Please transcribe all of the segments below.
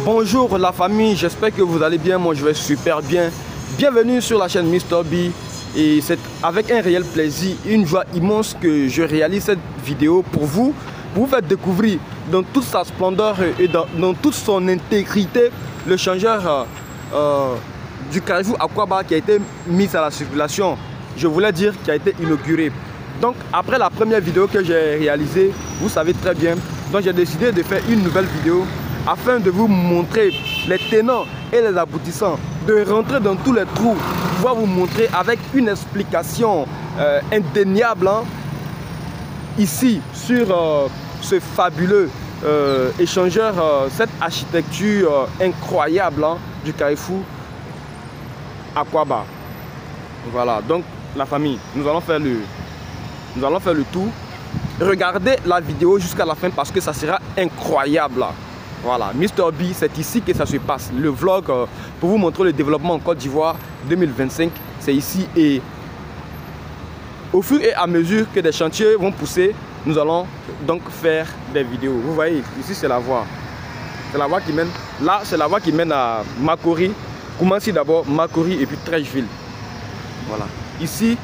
Bonjour la famille, j'espère que vous allez bien, moi je vais super bien. Bienvenue sur la chaîne Mr B. Et c'est avec un réel plaisir, une joie immense que je réalise cette vidéo pour vous faire découvrir dans toute sa splendeur et dans toute son intégrité le changeur du Carrefour Aquaba qui a été mis à la circulation. Je voulais dire qui a été inauguré. Donc après la première vidéo que j'ai réalisée, vous savez très bien, donc j'ai décidé de faire une nouvelle vidéo afin de vous montrer les tenants et les aboutissants, de rentrer dans tous les trous, pouvoir vous montrer avec une explication indéniable ici sur ce fabuleux échangeur, cette architecture incroyable du Carrefour Aquaba. Voilà, donc la famille, nous allons faire le tour. Regardez la vidéo jusqu'à la fin parce que ça sera incroyable. Voilà, Mr B, c'est ici que ça se passe. Le vlog pour vous montrer le développement en Côte d'Ivoire 2025, c'est ici. Et au fur et à mesure que des chantiers vont pousser, nous allons donc faire des vidéos. Vous voyez, ici c'est la voie. C'est la voie qui mène, là c'est la voie qui mène à Makori. Koumassi d'abord, Makori et puis Treichville. Voilà, ici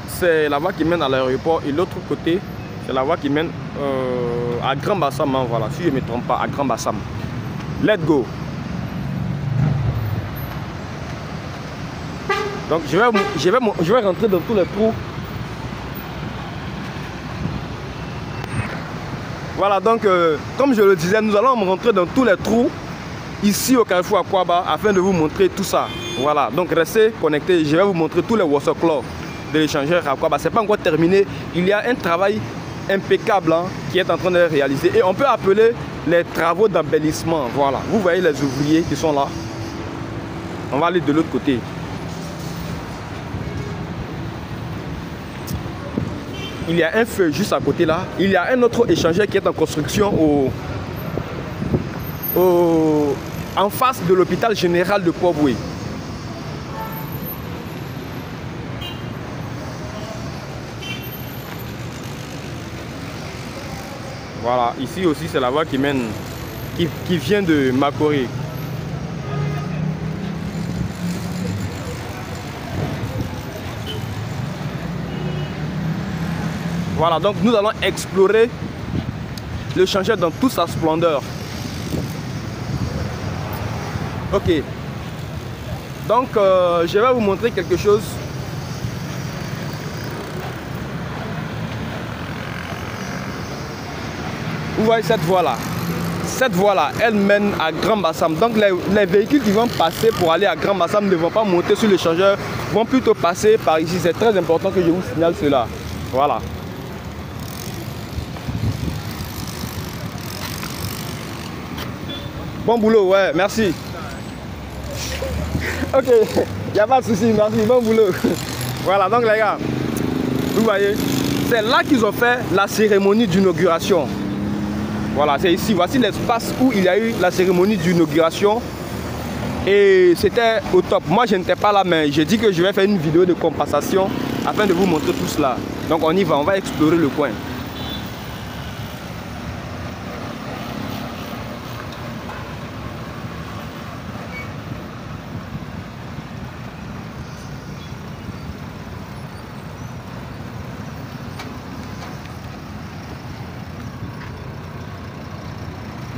c'est la voie qui mène à l'aéroport et l'autre côté c'est la voie qui mène à Grand Bassam, voilà, si je ne me trompe pas, à Grand Bassam. Let's go. Donc je vais rentrer dans tous les trous. Voilà, donc comme je le disais, nous allons rentrer dans tous les trous ici au Carrefour Aquaba afin de vous montrer tout ça. Voilà, donc restez connectés, je vais vous montrer tous les waterclaws de l'échangeur Aquaba. C'est pas encore terminé, il y a un travail impeccable qui est en train de réaliser et on peut appeler les travaux d'embellissement. Voilà, vous voyez les ouvriers qui sont là. On va aller de l'autre côté. Il y a un feu juste à côté là. Il y a un autre échangeur qui est en construction en face de l'hôpital général de Port-Boué. Voilà, ici aussi c'est la voie qui mène, qui vient de Makori. Voilà, donc nous allons explorer le changeur dans toute sa splendeur. Ok. Donc je vais vous montrer quelque chose. Vous voyez cette voie-là. Cette voie-là, elle mène à Grand Bassam. Donc les véhicules qui vont passer pour aller à Grand Bassam ne vont pas monter sur l'échangeur, vont plutôt passer par ici. C'est très important que je vous signale cela. Voilà. Bon boulot, ouais, merci. Ok, il n'y a pas de souci, merci, bon boulot. Voilà, donc les gars, vous voyez, c'est là qu'ils ont fait la cérémonie d'inauguration. Voilà, c'est ici, voici l'espace où il y a eu la cérémonie d'inauguration. Et c'était au top. Moi, je n'étais pas là, mais j'ai dit que je vais faire une vidéo de compensation afin de vous montrer tout cela. Donc on y va, on va explorer le coin.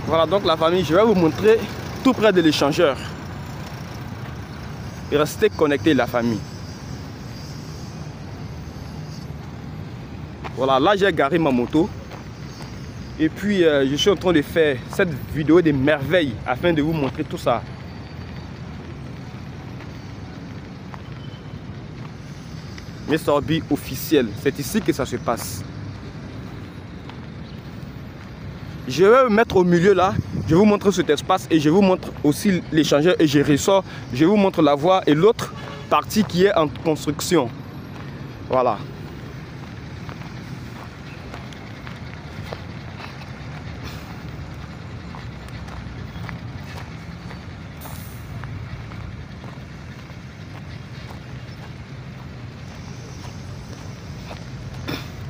Voilà donc la famille, je vais vous montrer tout près de l'échangeur. Et restez connectés la famille. Voilà, là j'ai garé ma moto. Et puis je suis en train de faire cette vidéo des merveilles afin de vous montrer tout ça. Mr B officiel, c'est ici que ça se passe. Je vais me mettre au milieu là, je vous montre cet espace et je vous montre aussi l'échangeur et je ressors, je vous montre la voie et l'autre partie qui est en construction. Voilà.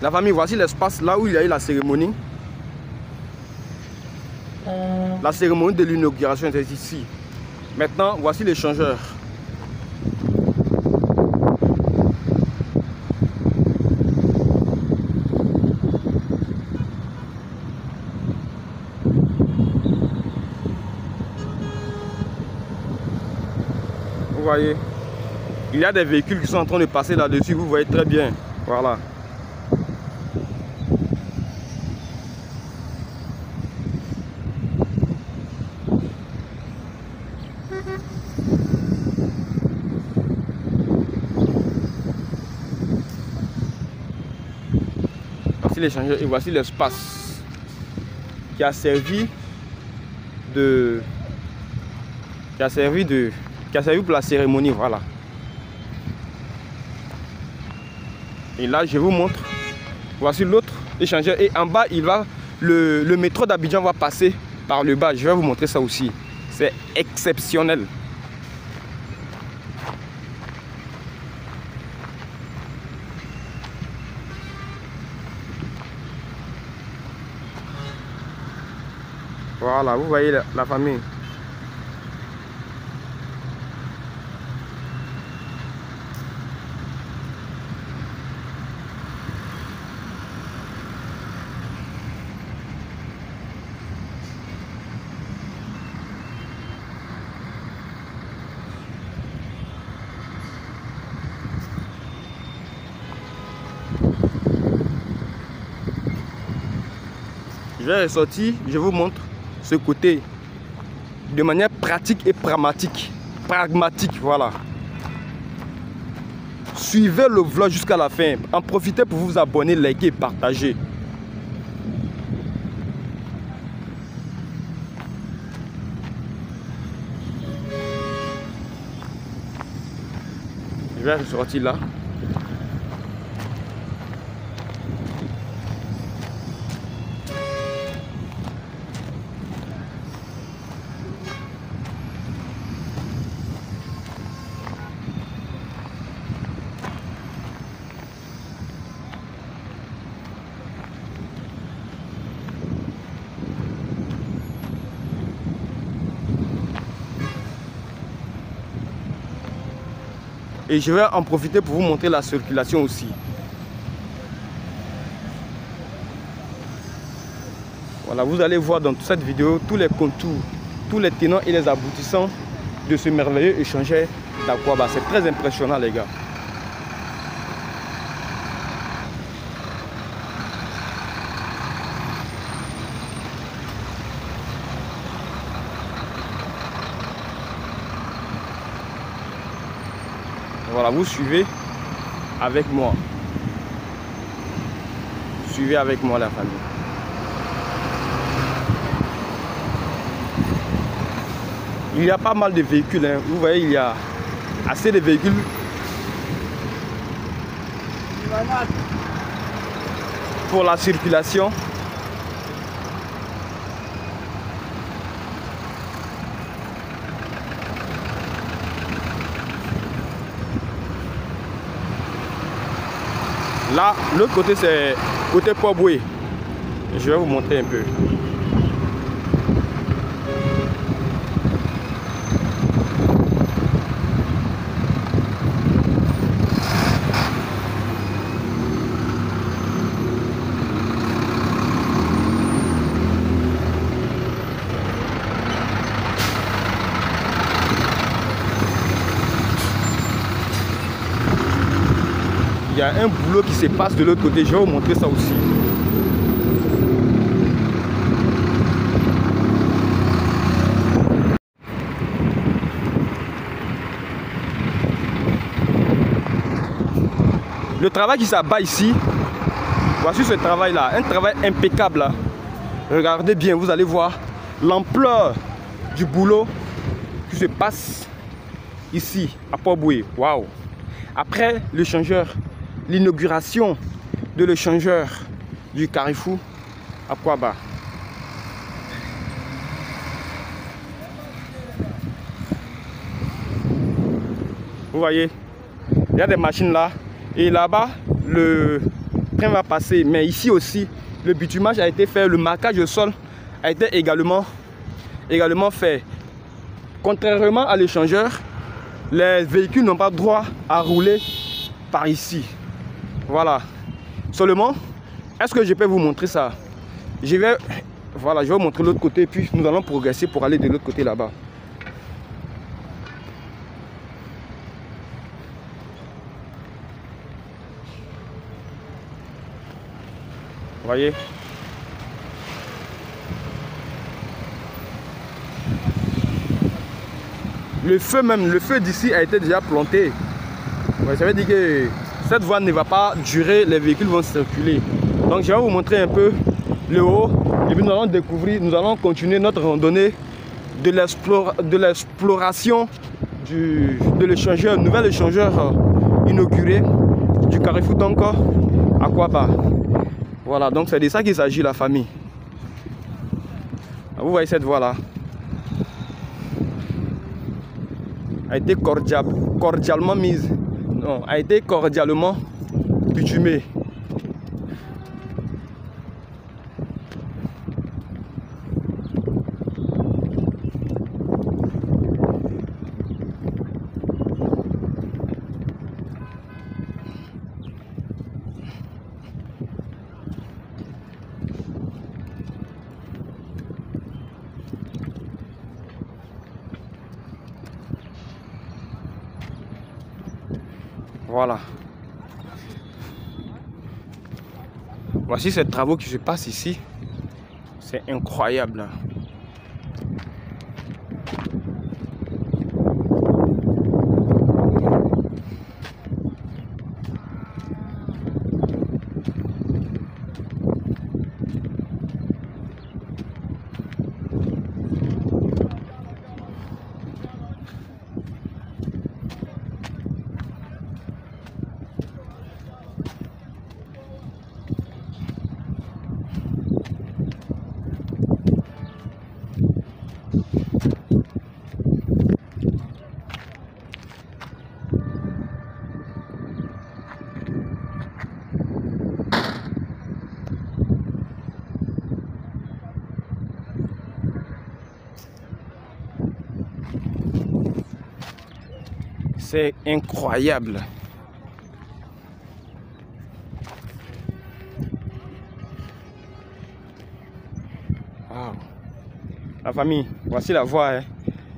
La famille, voici l'espace là où il y a eu la cérémonie. La cérémonie de l'inauguration est ici. Maintenant, voici l'échangeur. Vous voyez, il y a des véhicules qui sont en train de passer là-dessus, vous voyez très bien. Voilà. Voici l'échangeur et voici l'espace qui a servi pour la cérémonie, voilà. Et là, je vous montre. Voici l'autre échangeur. Et en bas, le métro d'Abidjan va passer par le bas. Je vais vous montrer ça aussi. C'est exceptionnel. Voilà, vous voyez la famille. Je vais ressortir, je vous montre ce côté de manière pratique et pragmatique, voilà. Suivez le vlog jusqu'à la fin, en profitez pour vous abonner, liker et partager. Je vais ressortir là. Et je vais en profiter pour vous montrer la circulation aussi. Voilà, vous allez voir dans toute cette vidéo tous les contours, tous les tenants et les aboutissants de ce merveilleux échangeur d'Akwaba. C'est très impressionnant les gars. Voilà, vous suivez avec moi. Suivez avec moi la famille. Il y a pas mal de véhicules, hein. Vous voyez, il y a assez de véhicules pour la circulation. Là, l'autre côté, c'est côté Port-Boué. Je vais vous montrer un peu. Il y a un boulot qui se passe de l'autre côté, je vais vous montrer ça aussi. Le travail qui s'abat ici, voici ce travail là, un travail impeccable là. Regardez bien, vous allez voir l'ampleur du boulot qui se passe ici à Port-Boué. Waouh! Après l'échangeur, l'inauguration de l'échangeur du Carrefour Akwaba. Vous voyez, il y a des machines là et là-bas le va passer, mais ici aussi le bitumage a été fait, le marquage au sol a été également également fait. Contrairement à l'échangeur, les véhicules n'ont pas droit à rouler par ici. Voilà. Seulement, est-ce que je peux vous montrer ça? Voilà, je vais vous montrer l'autre côté, puis nous allons progresser pour aller de l'autre côté là-bas. Voyez? Le feu d'ici a été déjà planté. Ouais, ça veut dire que cette voie ne va pas durer, les véhicules vont circuler. Donc je vais vous montrer un peu le haut et puis nous allons continuer notre randonnée de l'exploration de l'échangeur, nouvel échangeur inauguré du Carrefour Tanko à Kwaba. Voilà, donc c'est de ça qu'il s'agit, la famille. Vous voyez cette voie là a été cordialement mise, non, a été cordialement bitumée. Voilà. Voici ces travaux qui se passent ici. C'est incroyable. C'est incroyable. Wow. La famille, voici la voie. Hein.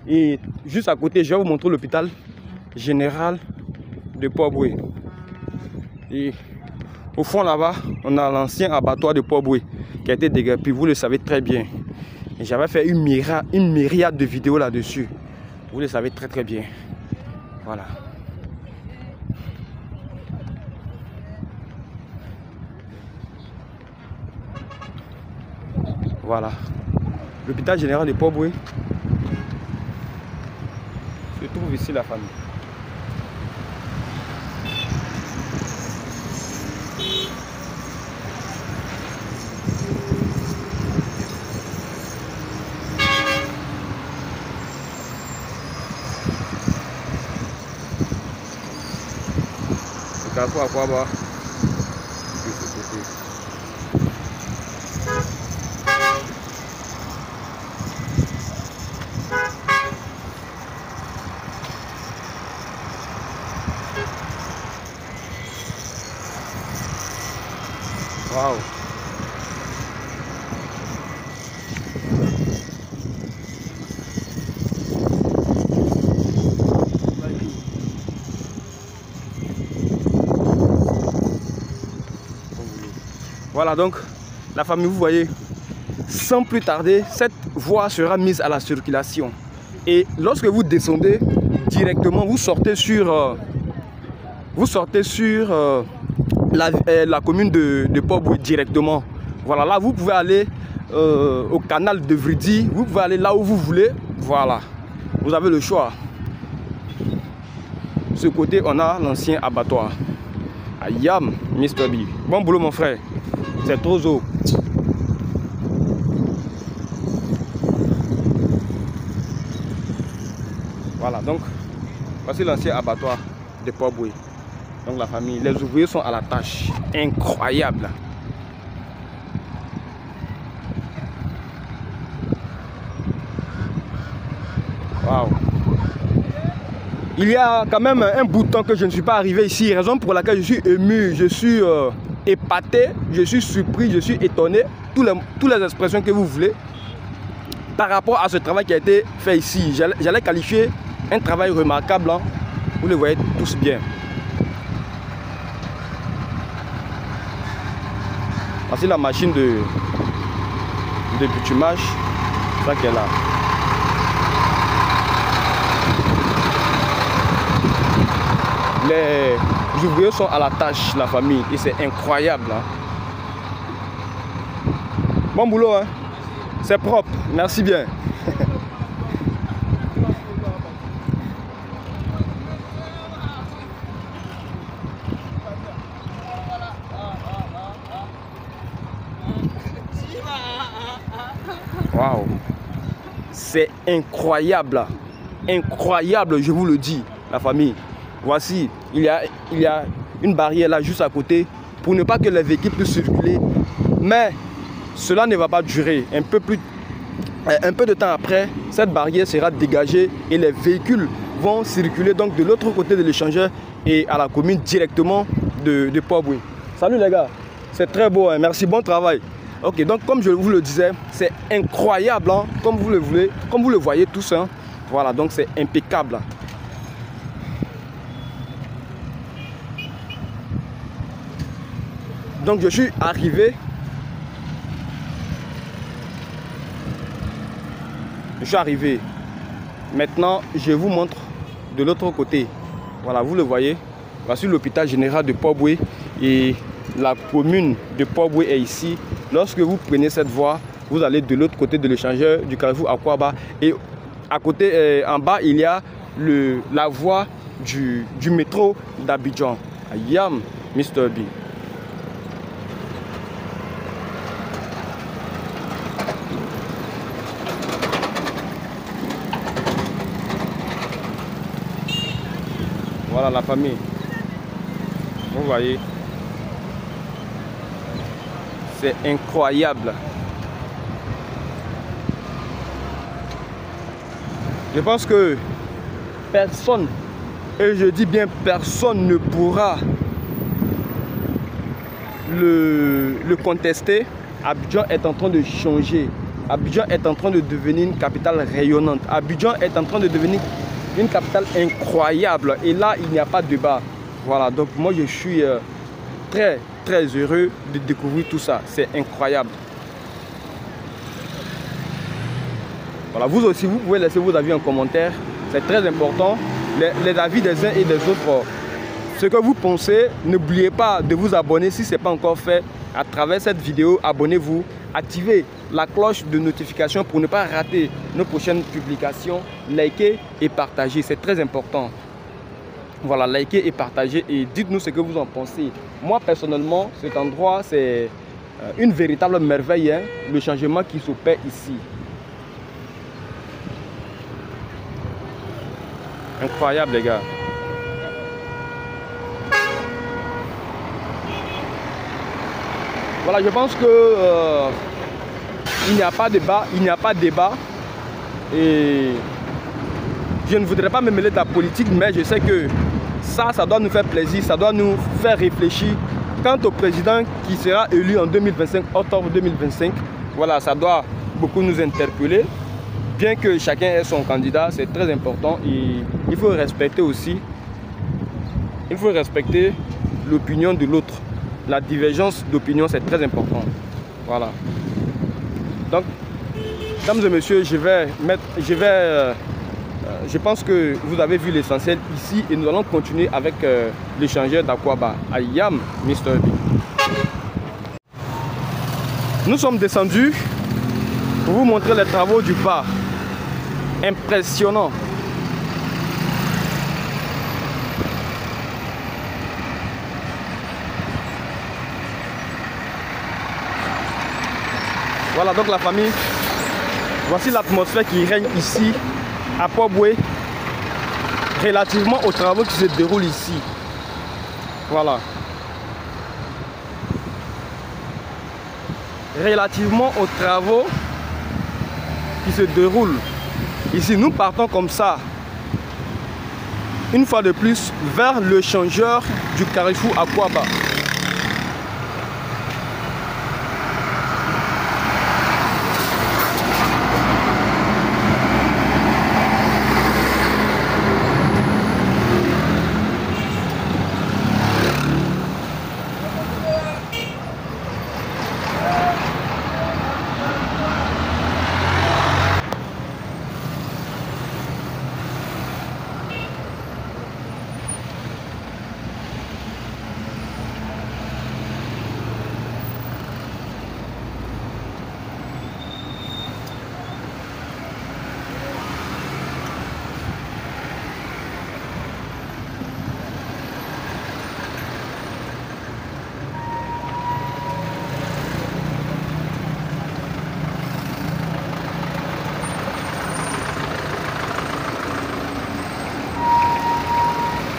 Et juste à côté, je vais vous montrer l'hôpital général de Port-Boué. Et au fond là-bas, on a l'ancien abattoir de Port-Boué qui a été déguerpi. Vous le savez très bien. J'avais fait une myriade de vidéos là-dessus. Vous le savez très très bien. Voilà. Voilà. L'hôpital général de Port-Boué se trouve ici, la famille. Le carrefour à Kwaba. Wow. Voilà donc la famille, vous voyez, sans plus tarder, cette voie sera mise à la circulation. Et lorsque vous descendez directement, vous sortez sur la commune de Port-Boué directement. Voilà, là vous pouvez aller au canal de Vridi, vous pouvez aller là où vous voulez. Voilà, vous avez le choix. De ce côté, on a l'ancien abattoir. Ayam, Mr. B. Bon boulot mon frère, c'est trop haut. Voilà, donc voici l'ancien abattoir de Port-Boué. Donc la famille, les ouvriers sont à la tâche. Incroyable. Wow. Il y a quand même un bout de temps que je ne suis pas arrivé ici, raison pour laquelle je suis ému, je suis épaté, je suis surpris, je suis étonné, toutes les expressions que vous voulez, par rapport à ce travail qui a été fait ici. J'allais qualifier un travail remarquable, hein. Vous le voyez tous bien. Voici la machine de bitumage, ça qui est là. Les ouvriers sont à la tâche, la famille, et c'est incroyable. Hein. Bon boulot, hein? C'est propre, merci bien. Waouh, c'est incroyable, incroyable, je vous le dis, la famille. Voici, il y a une barrière là juste à côté pour ne pas que les véhicules puissent circuler. Mais cela ne va pas durer. Un peu de temps après, cette barrière sera dégagée et les véhicules vont circuler donc de l'autre côté de l'échangeur et à la commune directement de Port-Boué. Salut les gars, c'est très beau, hein? Merci, bon travail. Ok, donc comme je vous le disais, c'est incroyable, hein? Comme vous le voyez tous. Hein? Voilà, donc c'est impeccable. Donc je suis arrivé. Maintenant, je vous montre de l'autre côté. Voilà, vous le voyez. Voici l'hôpital général de Port-Boué et la commune de Port-Boué est ici. Lorsque vous prenez cette voie, vous allez de l'autre côté de l'échangeur du carrefour Akwaba et à côté, en bas, il y a la voie du métro d'Abidjan. Yam, Mr. B. Voilà la famille. Vous voyez. C'est incroyable. Je pense que personne, et je dis bien personne, ne pourra le contester. Abidjan est en train de changer. Abidjan est en train de devenir une capitale rayonnante. Abidjan est en train de devenir une capitale incroyable. Et là, il n'y a pas de débat. Voilà, donc moi je suis très heureux de découvrir tout ça. C'est incroyable. Voilà, vous aussi, vous pouvez laisser vos avis en commentaire. C'est très important. Les avis des uns et des autres. Ce que vous pensez, n'oubliez pas de vous abonner si ce n'est pas encore fait. À travers cette vidéo, abonnez-vous. Activez la cloche de notification pour ne pas rater nos prochaines publications. Likez et partagez, c'est très important. Voilà, likez et partagez et dites-nous ce que vous en pensez. Moi, personnellement, cet endroit, c'est une véritable merveille, hein, le changement qui s'opère ici. Incroyable, les gars. Voilà, je pense que il n'y a pas de débat, et je ne voudrais pas me mêler de la politique, mais je sais que ça doit nous faire plaisir, ça doit nous faire réfléchir. Quant au président qui sera élu en 2025, octobre 2025, voilà, ça doit beaucoup nous interpeller. Bien que chacun ait son candidat, c'est très important et il faut respecter aussi, il faut respecter l'opinion de l'autre. La divergence d'opinion, c'est très important. Voilà. Donc, mesdames et messieurs, je pense que vous avez vu l'essentiel ici et nous allons continuer avec l'échangeur d'Akwaba. Ayam, Mr. B. Nous sommes descendus pour vous montrer les travaux du pas. Impressionnant. Voilà donc la famille. Voici l'atmosphère qui règne ici à Port-Boué relativement aux travaux qui se déroulent ici. Voilà. Relativement aux travaux qui se déroulent Ici, nous partons comme ça, une fois de plus, vers le changeur du carrefour Akwaba.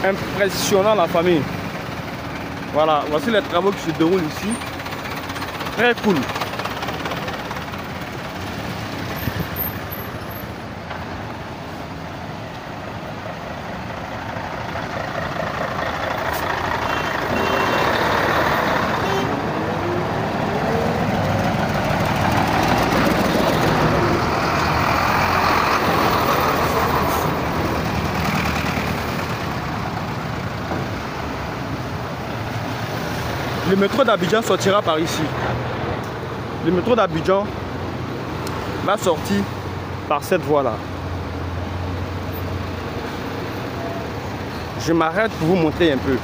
Impressionnant la famille. Voilà, voici les travaux qui se déroulent ici. Très cool. Le métro d'Abidjan sortira par ici. Le métro d'Abidjan va sortir par cette voie-là. Je m'arrête pour vous montrer un peu.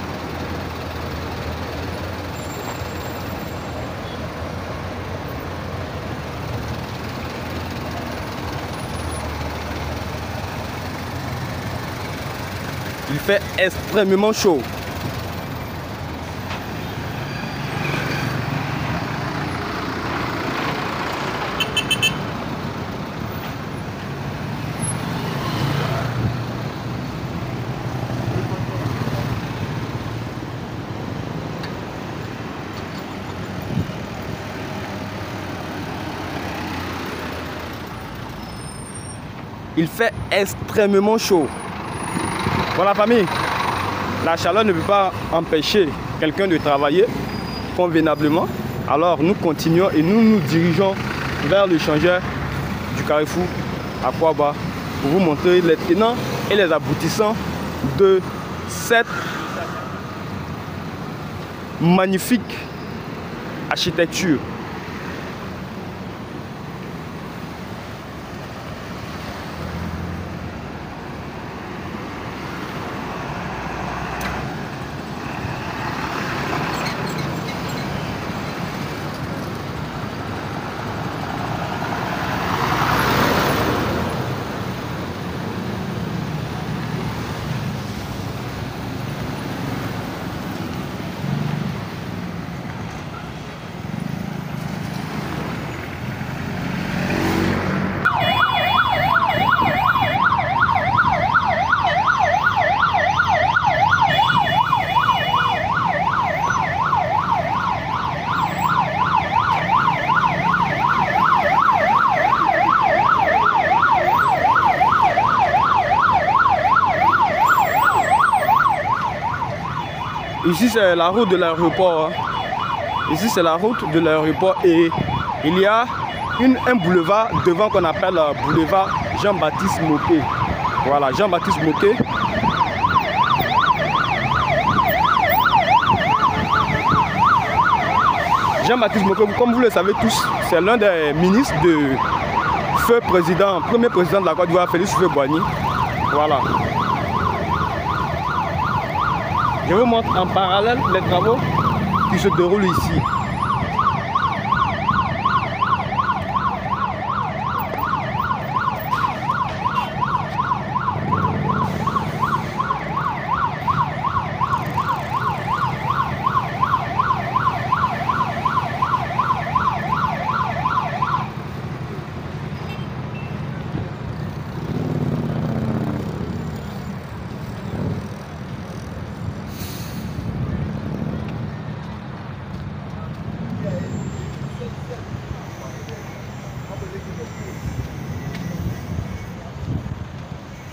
Il fait extrêmement chaud. Il fait extrêmement chaud. Voilà famille, la chaleur ne peut pas empêcher quelqu'un de travailler convenablement. Alors nous continuons et nous nous dirigeons vers le changeur du carrefour Akwaba pour vous montrer les tenants et les aboutissants de cette magnifique architecture. Ici c'est la route de l'aéroport. Ici c'est la route de l'aéroport et il y a un boulevard devant qu'on appelle boulevard Jean-Baptiste Moquet. Voilà, Jean-Baptiste Moquet. Jean-Baptiste Moquet, comme vous le savez tous, c'est l'un des ministres de feu président, premier président de la Côte d'Ivoire, Félix Houphouët-Boigny. Voilà. Je vous montre en parallèle les travaux qui se déroulent ici.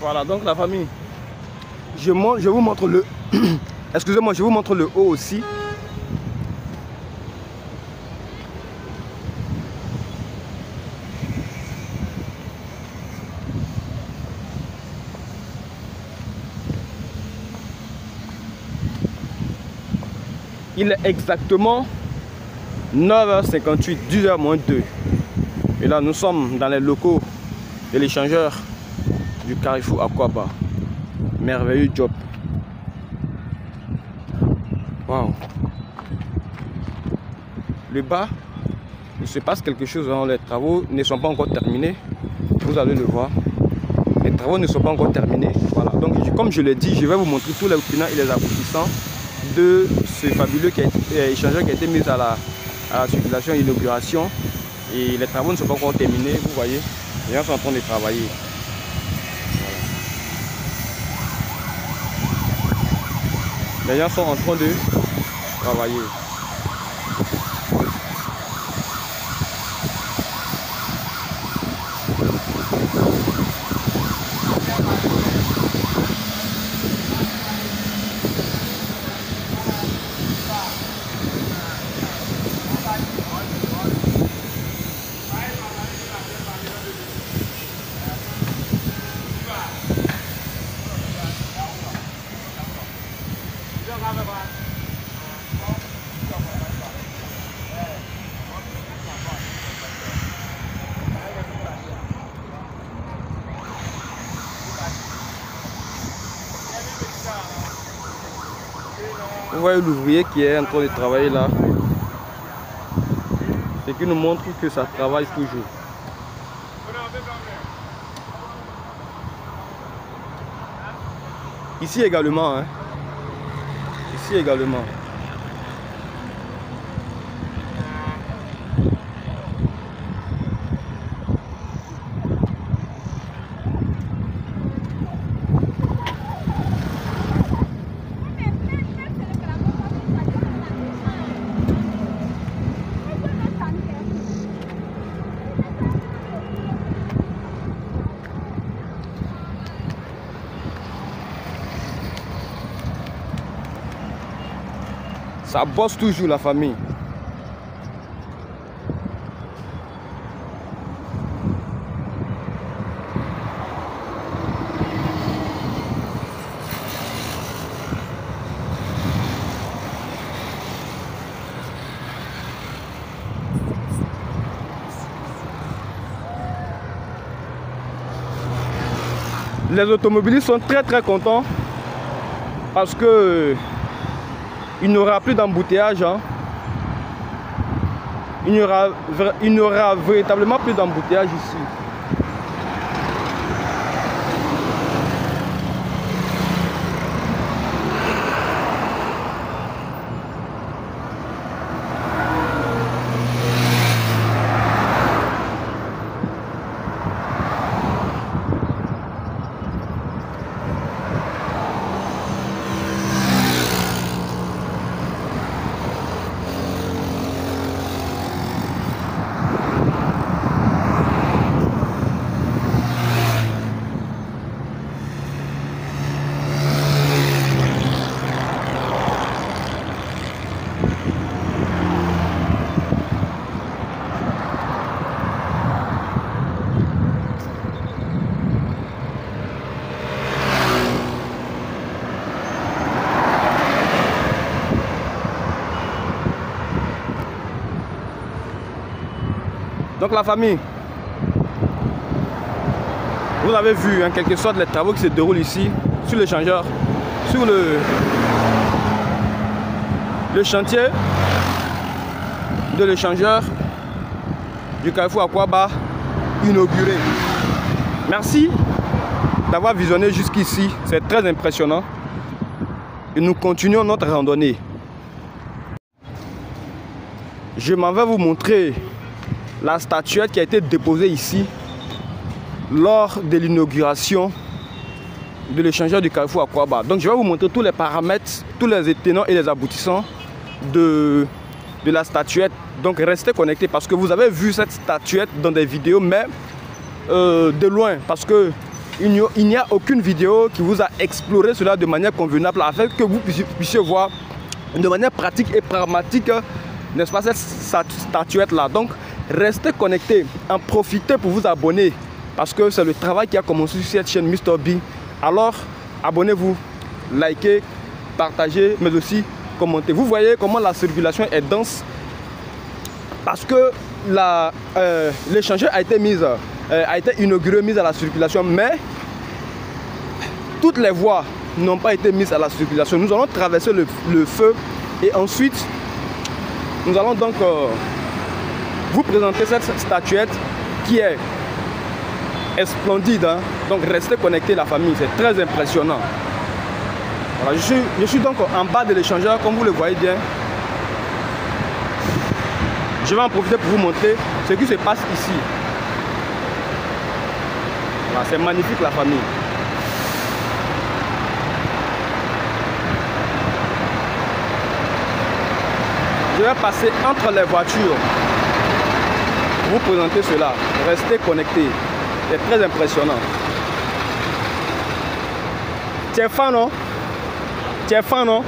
Voilà, donc la famille, je vous montre le... Excusez-moi, je vous montre le haut aussi. Il est exactement 9h58, 10h moins 2. Et là, nous sommes dans les locaux de l'échangeur du Carrefour Akwaba. Merveilleux job. Wow. Le bas, il se passe quelque chose. Hein. Les travaux ne sont pas encore terminés. Vous allez le voir. Les travaux ne sont pas encore terminés. Voilà. Donc, comme je l'ai dit, je vais vous montrer tous les tenants et les aboutissants de ce fabuleux échangeur qui a été mis à la circulation et l'inauguration. Et les travaux ne sont pas encore terminés. Vous voyez, les gens sont en train de travailler. Voilà. Les gens sont en train de travailler. Vous voyez l'ouvrier qui est en train de travailler là. Ce qui nous montre que ça travaille toujours. Ici également, hein. Ici également. Ça bosse toujours la famille. Les automobilistes sont très contents parce que il n'y aura plus d'embouteillage. Hein. Il n'y aura véritablement plus d'embouteillage ici. Donc la famille, vous avez vu en quelque sorte les travaux qui se déroulent ici sur l'échangeur, sur le chantier de l'échangeur du Carrefour Akwaba inauguré. Merci d'avoir visionné jusqu'ici, c'est très impressionnant. Et nous continuons notre randonnée. Je m'en vais vous montrer la statuette qui a été déposée ici lors de l'inauguration de l'échangeur du Carrefour Akwaba. Donc je vais vous montrer tous les paramètres, tous les tenants et les aboutissants de la statuette. Donc restez connectés parce que vous avez vu cette statuette dans des vidéos, mais de loin, parce que il n'y a aucune vidéo qui vous a exploré cela de manière convenable afin que vous puissiez voir de manière pratique et pragmatique, n'est-ce pas, cette statuette là. Donc restez connectés, en profitez pour vous abonner parce que c'est le travail qui a commencé sur cette chaîne Mr B. Alors abonnez-vous, likez, partagez, mais aussi commentez. Vous voyez comment la circulation est dense parce que l'échangeur a été inauguré, mis à la circulation, mais toutes les voies n'ont pas été mises à la circulation. Nous allons traverser le feu et ensuite nous allons donc vous présenter cette statuette qui est splendide, hein. Donc restez connectés la famille, c'est très impressionnant. Voilà, je suis donc en bas de l'échangeur comme vous le voyez bien. Je vais en profiter pour vous montrer ce qui se passe ici. Voilà, c'est magnifique la famille. Je vais passer entre les voitures pour vous présenter cela. Restez connectés. C'est très impressionnant. Tu es fan, non? Tu es fan, non?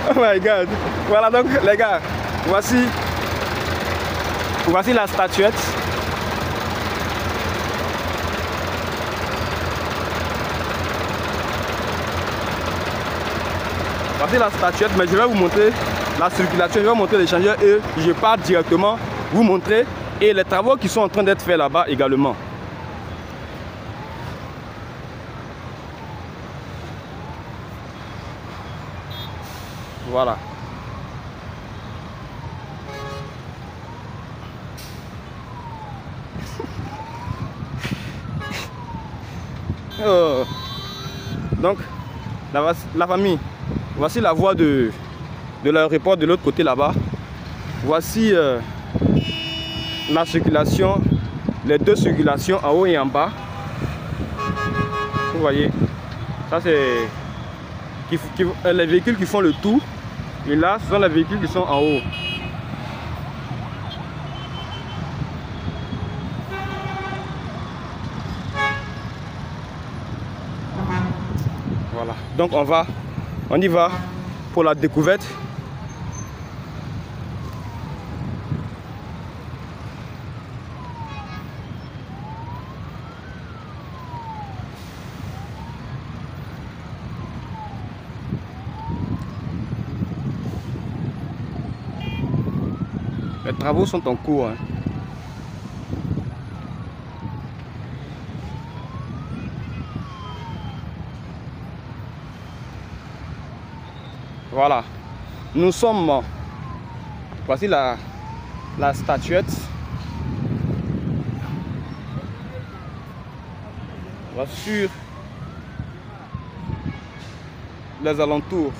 Oh my god. Voilà donc les gars, voici la statuette. Voici la statuette, mais je vais vous montrer la circulation, je vais vous montrer l'échangeur et je pars directement vous montrer et les travaux qui sont en train d'être faits là-bas également. Voilà. Donc, la famille, voici la voie de l'aéroport de l'autre côté là-bas. Voici la circulation, les deux circulations en haut et en bas. Vous voyez, ça c'est les véhicules qui font le tour. Et là, ce sont les véhicules qui sont en haut. Voilà. Donc on y va pour la découverte. Les travaux sont en cours, hein. Voilà. Nous sommes... Voici la statuette. Voilà, sur les alentours.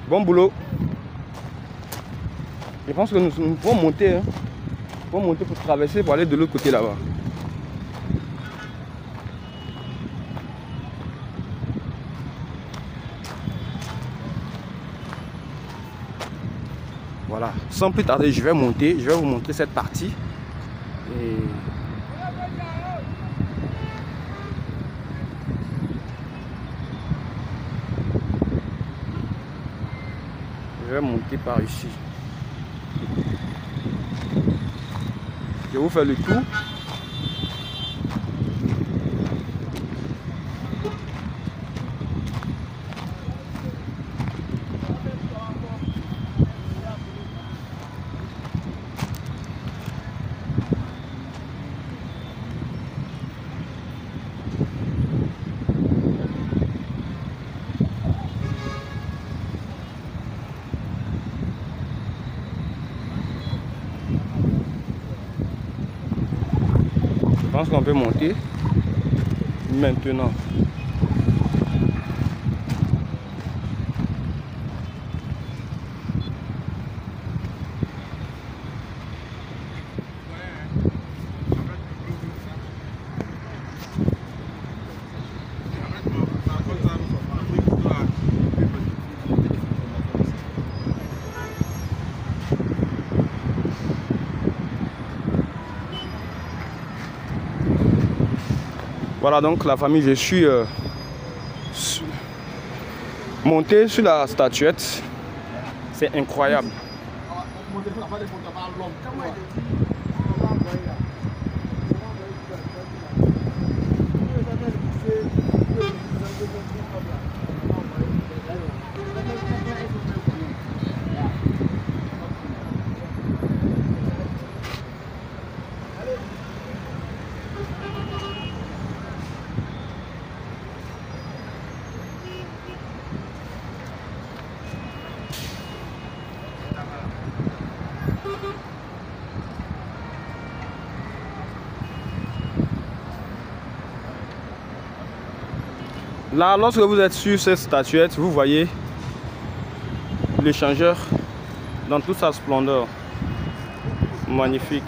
Bon boulot. Je pense que nous pouvons monter. Hein. Nous pouvons monter pour traverser, pour aller de l'autre côté là-bas. Voilà. Sans plus tarder, je vais monter. Je vais vous montrer cette partie. Et... je vais monter par ici. Je vous fais le tour. Je pense qu'on peut monter maintenant. Voilà donc la famille, je suis monté sur la statuette. C'est incroyable. Là, lorsque vous êtes sur cette statuette, vous voyez l'échangeur dans toute sa splendeur. Magnifique.